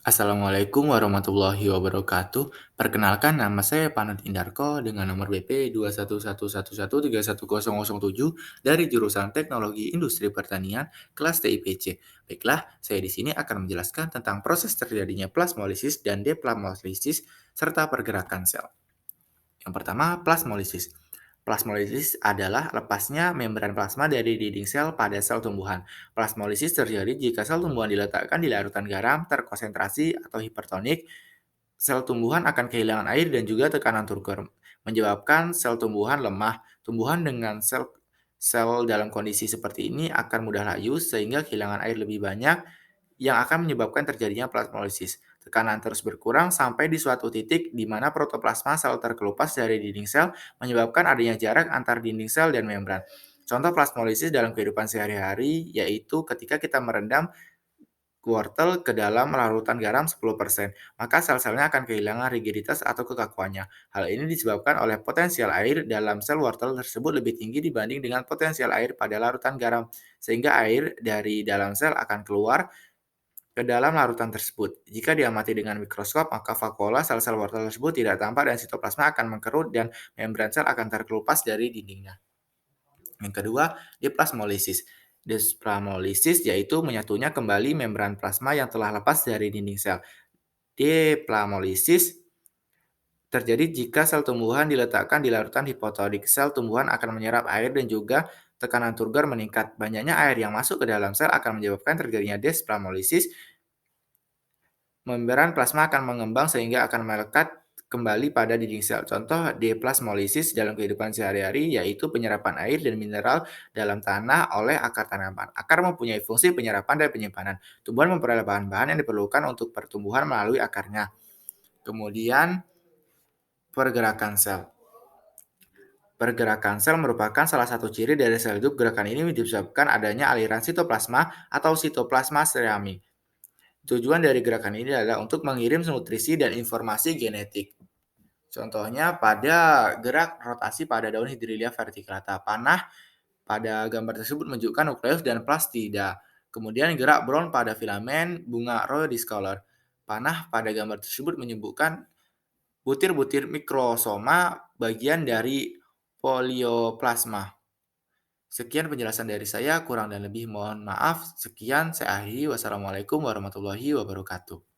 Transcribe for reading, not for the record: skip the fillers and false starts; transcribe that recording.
Assalamualaikum warahmatullahi wabarakatuh. Perkenalkan nama saya Panut Indarko dengan nomor BP 21111313007 dari jurusan Teknologi Industri Pertanian kelas TIPC. Baiklah, saya di sini akan menjelaskan tentang proses terjadinya plasmolisis dan deplasmolisis serta pergerakan sel. Yang pertama, plasmolisis. Plasmolisis adalah lepasnya membran plasma dari dinding sel pada sel tumbuhan. Plasmolisis terjadi jika sel tumbuhan diletakkan di larutan garam terkonsentrasi atau hipertonik. Sel tumbuhan akan kehilangan air dan juga tekanan turgor, menyebabkan sel tumbuhan lemah. Tumbuhan dengan sel sel dalam kondisi seperti ini akan mudah layu sehingga kehilangan air lebih banyak yang akan menyebabkan terjadinya plasmolisis. Tekanan terus berkurang sampai di suatu titik di mana protoplasma sel terkelupas dari dinding sel menyebabkan adanya jarak antar dinding sel dan membran. Contoh plasmolisis dalam kehidupan sehari-hari yaitu ketika kita merendam wortel ke dalam larutan garam 10%, maka sel-selnya akan kehilangan rigiditas atau kekakuannya. Hal ini disebabkan oleh potensial air dalam sel wortel tersebut lebih tinggi dibanding dengan potensial air pada larutan garam, sehingga air dari dalam sel akan keluar ke dalam larutan tersebut. Jika diamati dengan mikroskop, maka vakuola sel-sel wortel tersebut tidak tampak dan sitoplasma akan mengkerut dan membran sel akan terkelupas dari dindingnya. Yang kedua, diplasmolisis. Desplasmolisis yaitu menyatunya kembali membran plasma yang telah lepas dari dinding sel. Deplasmolisis terjadi jika sel tumbuhan diletakkan di larutan hipotonik. Sel tumbuhan akan menyerap air dan juga tekanan turgor meningkat. Banyaknya air yang masuk ke dalam sel akan menyebabkan terjadinya desplasmolisis. Membran plasma akan mengembang sehingga akan melekat kembali pada dinding sel. Contoh deplasmolisis dalam kehidupan sehari-hari yaitu penyerapan air dan mineral dalam tanah oleh akar tanaman. Akar mempunyai fungsi penyerapan dan penyimpanan. Tumbuhan memperoleh bahan-bahan yang diperlukan untuk pertumbuhan melalui akarnya. Kemudian pergerakan sel. Pergerakan sel merupakan salah satu ciri dari sel hidup. Gerakan ini disebabkan adanya aliran sitoplasma atau sitoplasma serami. Tujuan dari gerakan ini adalah untuk mengirim nutrisi dan informasi genetik. Contohnya pada gerak rotasi pada daun Hydrilia verticillata. Panah pada gambar tersebut menunjukkan nukleus dan plastida. Kemudian gerak brown pada filamen bunga Roy discolor. Panah pada gambar tersebut menyebutkan butir-butir mikrosoma bagian dari polioplasma. Sekian penjelasan dari saya, kurang dan lebih mohon maaf. Sekian, saya akhiri. Wassalamualaikum warahmatullahi wabarakatuh.